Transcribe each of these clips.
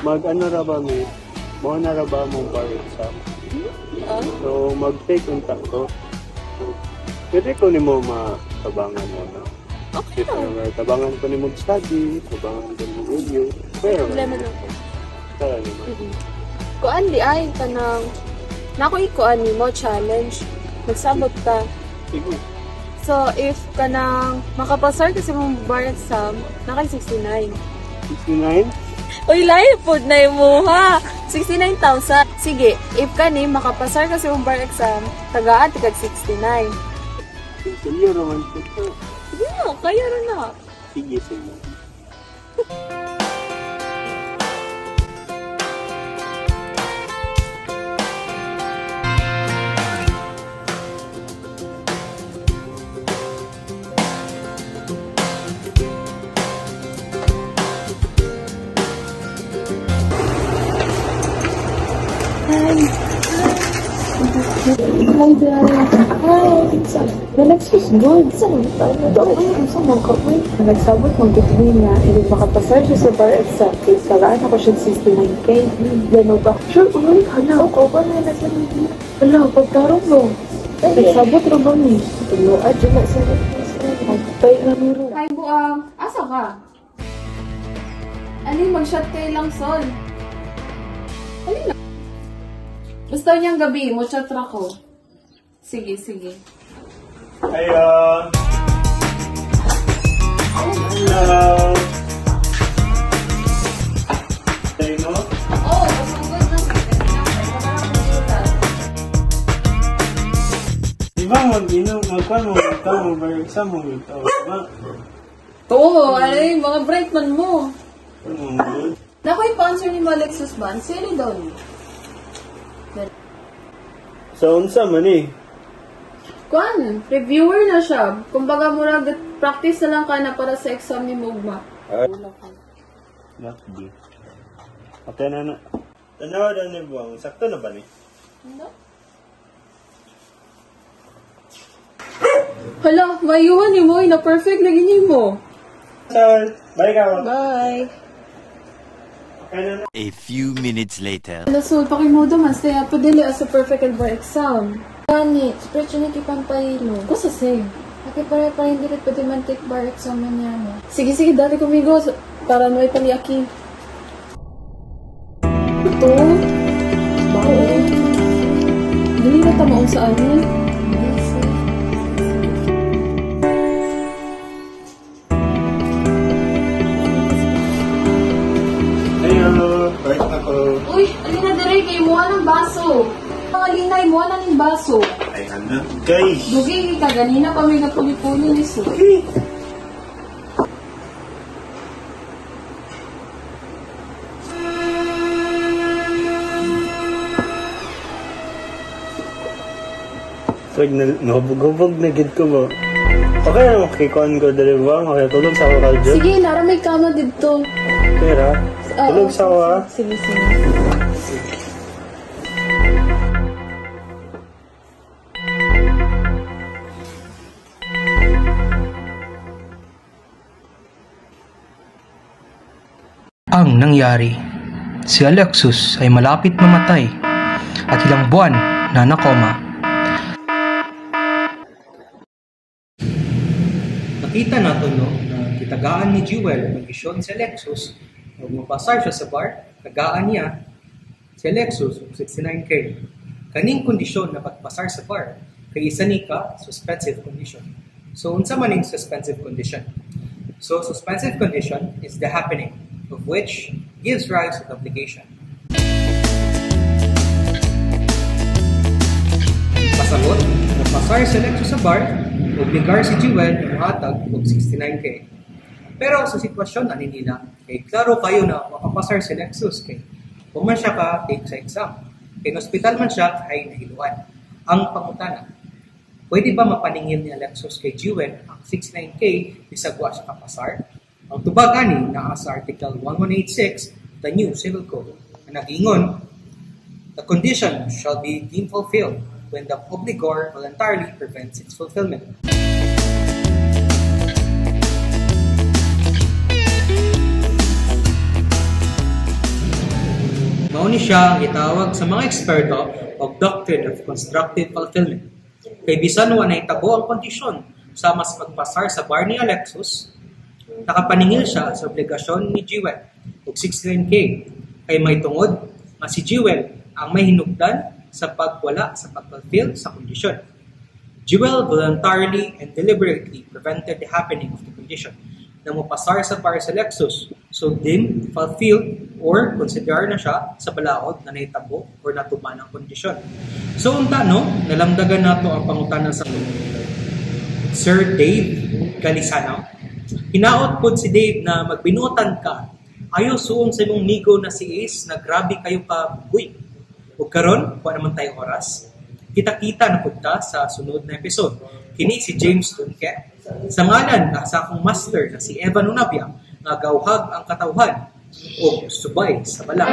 mag-ano ra ba mi? Mo na ra ba mong bar exam? So, mag-take unta ko. Pwede ko ni mo matabangan mo na. Okay lang. Tabangan ko ni mo study, tabangan ko ni mo review. Pero, Problema lang ko. kaya naman. Kuan di ay kanang nako ikuan ni mo challenge. Magsabot ka. Sige. So if kanang makapasar kasi mong bar exam, nakay 69. 69? Uy, lahi food na mo ha. 69,000. Sige, if kani makapasar kasi mong bar exam, tagaan tigag 69. Sige, naman po. Sige mo, kaya rin na. Sige, sige. Hi there. Hi. The next is good. Saan tayo daw? Saan mo ka? Nagsabot mong gitli niya. Hindi makapasar siya sa bar exam. Kaya tagaan ako siya 69K. Gano'n ba? Sure, uy. Hala, ako ba na nasa hindi? Hala, pagtarong mo. Nagsabot rin ba ni? Tuloan dyan na sa magpay na niro. Hi, Buang. Asa ka? Ano mag-shot kayo lang, Sol? Ano na? Gusto niyang gabi, mo-chat ra ko. Sige, sige. Hello! Hello! Say mo? Oh, masugod na. Di ba mag-inom, magkwan mo ito, mag-exam mo ito, di ba? Oo, alay, mga bright man mo. Good. Naku, yung sponsor ni Alexis Ban, sili daw niya. So, unsa man eh? Kuan, reviewer na siya. Kumbaga, murag practice na lang ka na para sa exam ni Mugma. Not good. Okay na. Tanawa na ni Buang. Sakto na ba ni? Ano? Hala, mayuhan ni mo. Na-perfect lagi ni mo. Sir, bye ka. Bye. A few minutes later. Lasol, pakimodo man. Stay up padili as a perfect bar exam. Gani, opportunity pampahilo. Ko sa same. Aki pare-pare hindi rin pwede man take bar exam man yan. Sige, sige, dali kumigo. Para may paliaki. Ito? Bakit? Dili na tamaong sa amin. Hello, balik ako. Uy, alina dere kay mo ng baso. Mga linay mo na ng baso. Ay, anak, guys. Dugi ka ganina pa may napuli-puli ni Su. Pag nahubog-hubog na gid ko ba? Okay na makikuan ko dali ba? Makitulog sa ako radyo? Sige, nara may kama dito. Pera? Tulog sa ako ha? Sige, sige. Ang nangyari, si Alexus ay malapit mamatay at ilang buwan na nakoma. Nakita nato no, na kitagaan ni Jewel ang kondisyon si Alexus na mapasar siya sa bar, tagaan niya si Alexus 69K. Kaning kondisyon na pagpasar sa bar, kay isa ni ka suspensive condition. So, unsa man yung suspensive condition? So, suspensive condition is the happening of which gives rise to obligation. Pasabot, nagpasar si Alexus sa bar, obligar si Jewel na mahatag og 69K. Pero sa sitwasyon na nila, kay klaro kayo na makapasar si Alexus kay kung man siya ka take sa exam. Kay hospital man siya ay nahiluan. Ang pangutana, pwede ba mapaningil ni Alexus kay Jewel ang 69K bisagwa sa kapasar? Ang tubag ani naa sa Article 1186 the New Civil Code na nag-ingon, the condition shall be deemed fulfilled when the obligor voluntarily prevents its fulfillment. Mao ni siya ang gitawag sa mga eksperto og doctrine of constructive fulfillment. Kay bisan wa nahitabo ang kondisyon sa mas magpasar sa bar ni Alexis, nakapaningil siya sa obligasyon ni Jewel og 69K kay may tungod nga si Jewel ang may hinugdan sa pagwala sa pag-fulfill sa kondisyon. Jewel voluntarily and deliberately prevented the happening of the condition na mapasar sa bar si Alexis, so dim, fulfilled, or consider na siya sa balaod na nahitabo or natuman ang kondisyon. So unta no, nalamdagan nato ang pangutanan sa Sir Dave Galisano. Hinaot pod si Dave na magbinutan ka. Ayaw suong sa imong migo na si Ace na grabe kayo ka bugoy. Ug karon, kuha naman tayong oras. Kita-kita na punta sa sunod na episode. Kini si James Dunque. Sa ngalan sa akong master na si Evan Unapia nga gawhag ang katawhan o subay sa balak.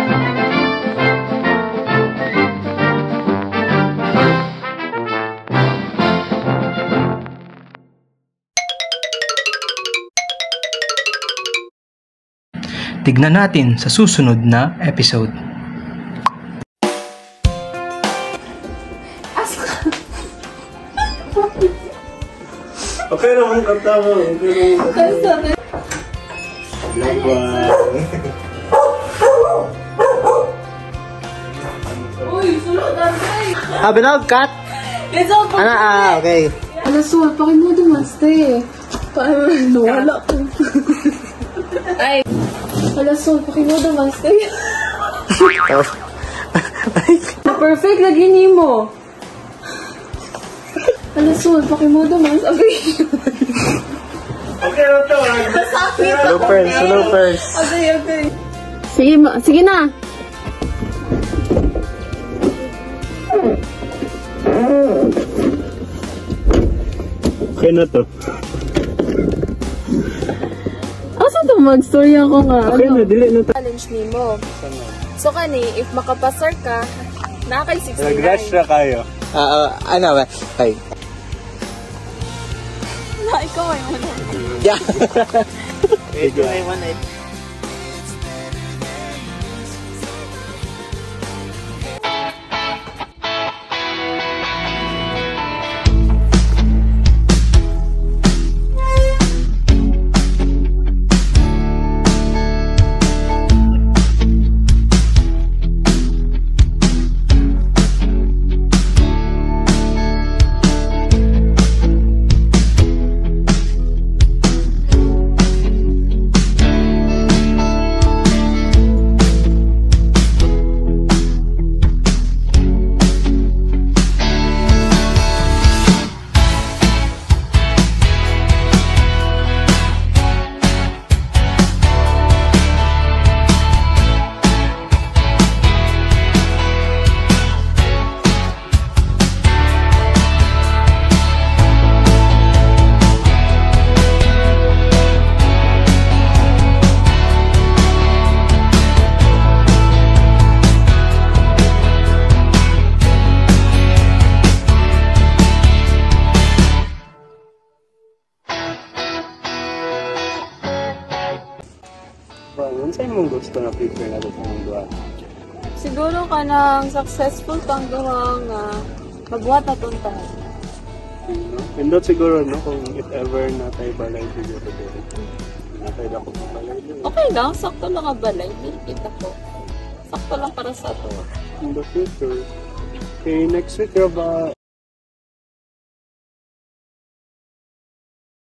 Tignan natin sa susunod na episode. Okay naman kanta mo. Okay naman. Uy, sulod na tayo. Binog, cut! It's all for Okay. Alas, pakimudo master. Paano nawala ko? Ay. Alas, pakimudo master. Na-perfect lagi ni mo. Alas, pakimudo master. Okay na to. Loopers. Okay. Sige na. Okay na to. Asa to mag-story ako nga? Okay na, dili na to. Challenge ni mo. So kani, if makapasar ka, nakay 69. Nag-rush na kayo. Okay. Na, ikaw ay mo na. Yeah. Medyo. Ano sa'yo mong gusto na prepare na sa mong duwa? Siguro ka nang successful kang gawa nga magbuhat na tuntahan. Pindot siguro, no? Kung if ever na tayo balay siguro dito. Na tayo na kung balay dito. Okay lang, sakto lang ang balay. Kita ko. Sakto lang para sa to. In the future. Okay, next week ba